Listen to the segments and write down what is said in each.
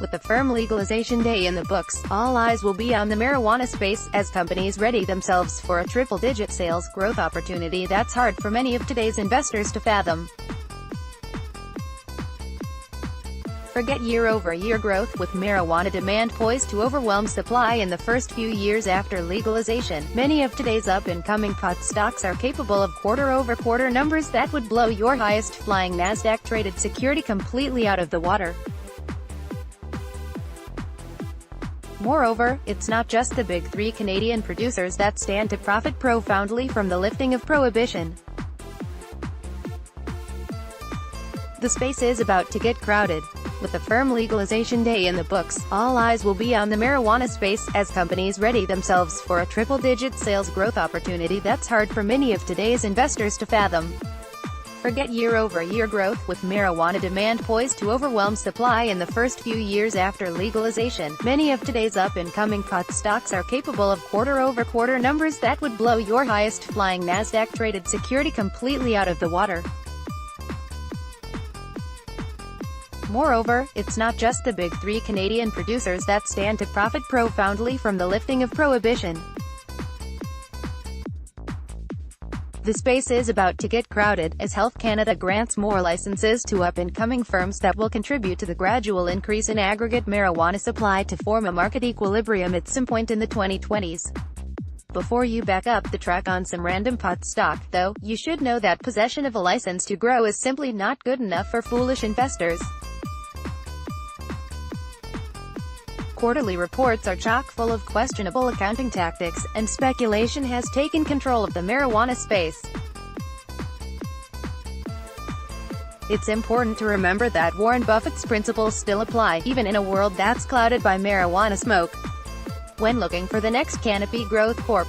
With the firm legalization day in the books, all eyes will be on the marijuana space, as companies ready themselves for a triple-digit sales growth opportunity that's hard for many of today's investors to fathom. Forget year-over-year growth. With marijuana demand poised to overwhelm supply in the first few years after legalization, many of today's up-and-coming pot stocks are capable of quarter-over-quarter numbers that would blow your highest-flying NASDAQ-traded security completely out of the water. Moreover, it's not just the big three Canadian producers that stand to profit profoundly from the lifting of prohibition. The space is about to get crowded. With the firm legalization day in the books, all eyes will be on the marijuana space, as companies ready themselves for a triple-digit sales growth opportunity that's hard for many of today's investors to fathom. Forget year-over-year growth. With marijuana demand poised to overwhelm supply in the first few years after legalization, many of today's up-and-coming pot stocks are capable of quarter-over-quarter numbers that would blow your highest-flying NASDAQ-traded security completely out of the water. Moreover, it's not just the big three Canadian producers that stand to profit profoundly from the lifting of prohibition. The space is about to get crowded, as Health Canada grants more licenses to up-and-coming firms that will contribute to the gradual increase in aggregate marijuana supply to form a market equilibrium at some point in the 2020s. Before you back up the truck on some random pot stock, though, you should know that possession of a license to grow is simply not good enough for foolish investors. Quarterly reports are chock full of questionable accounting tactics, and speculation has taken control of the marijuana space. It's important to remember that Warren Buffett's principles still apply, even in a world that's clouded by marijuana smoke. When looking for the next Canopy Growth Corp.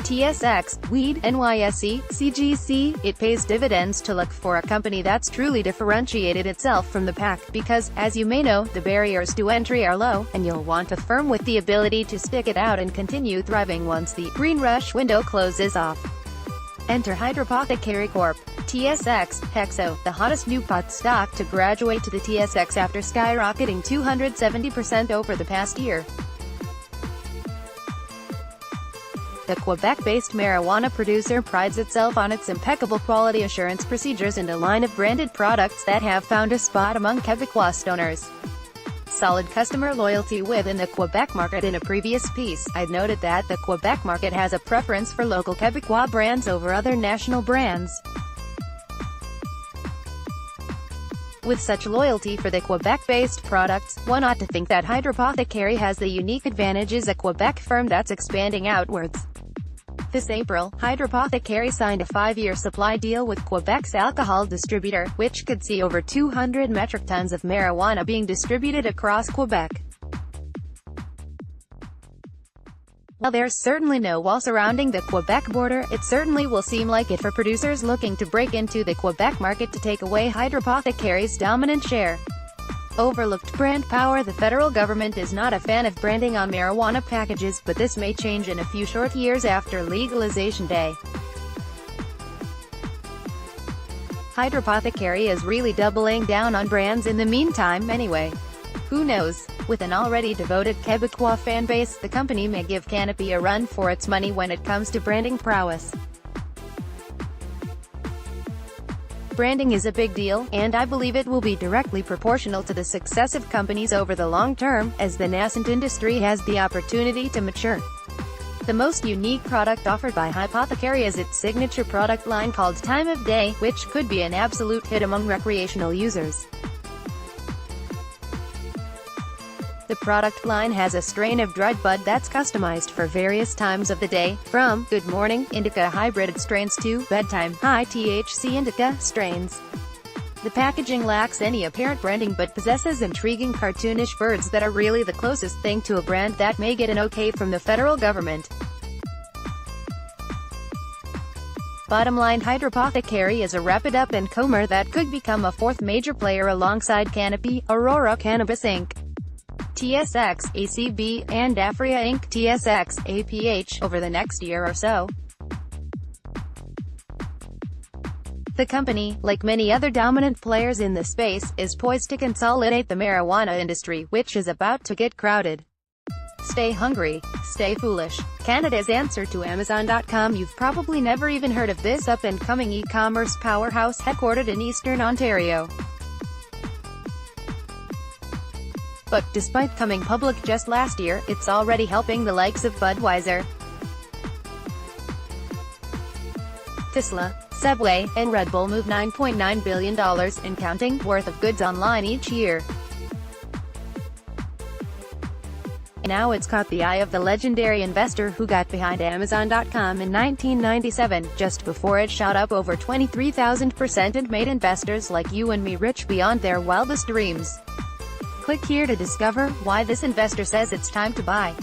TSX, Weed, NYSE, CGC, it pays dividends to look for a company that's truly differentiated itself from the pack, because, as you may know, the barriers to entry are low, and you'll want a firm with the ability to stick it out and continue thriving once the green rush window closes off. Enter Hydropothecary Corp. TSX, Hexo, the hottest new pot stock to graduate to the TSX after skyrocketing 270% over the past year. The Quebec-based marijuana producer prides itself on its impeccable quality assurance procedures and a line of branded products that have found a spot among Quebecois stoners. Solid customer loyalty within the Quebec market. In a previous piece, I'd noted that the Quebec market has a preference for local Quebecois brands over other national brands. With such loyalty for the Quebec-based products, one ought to think that Hydropothecary has the unique advantage as a Quebec firm that's expanding outwards. This April, Hydropothecary signed a 5-year supply deal with Quebec's alcohol distributor, which could see over 200 metric tons of marijuana being distributed across Quebec. While there's certainly no wall surrounding the Quebec border, it certainly will seem like it for producers looking to break into the Quebec market to take away Hydropothecary's dominant share. Overlooked brand power. The federal government is not a fan of branding on marijuana packages, but this may change in a few short years after legalization day. Hydropothecary is really doubling down on brands in the meantime anyway. Who knows? With an already devoted Quebecois fanbase, the company may give Canopy a run for its money when it comes to branding prowess. Branding is a big deal, and I believe it will be directly proportional to the success of companies over the long term, as the nascent industry has the opportunity to mature. The most unique product offered by Hydropothecary is its signature product line called Time of Day, which could be an absolute hit among recreational users. The product line has a strain of dried bud that's customized for various times of the day, from Good Morning Indica hybrid strains to Bedtime high THC Indica strains. The packaging lacks any apparent branding but possesses intriguing cartoonish birds that are really the closest thing to a brand that may get an okay from the federal government. Bottom line, Hydropothecary is a rapid up-and-comer that could become a fourth major player alongside Canopy, Aurora Cannabis Inc., TSX, ACB, and Afria Inc. TSX, APH, over the next year or so. The company, like many other dominant players in the space, is poised to consolidate the marijuana industry, which is about to get crowded. Stay hungry, stay foolish. Canada's answer to Amazon.com. You've probably never even heard of this up-and-coming e-commerce powerhouse headquartered in Eastern Ontario. But despite coming public just last year, it's already helping the likes of Budweiser, Tesla, Subway, and Red Bull move $9.9 billion and counting worth of goods online each year. Now it's caught the eye of the legendary investor who got behind Amazon.com in 1997, just before it shot up over 23,000% and made investors like you and me rich beyond their wildest dreams. Click here to discover why this investor says it's time to buy.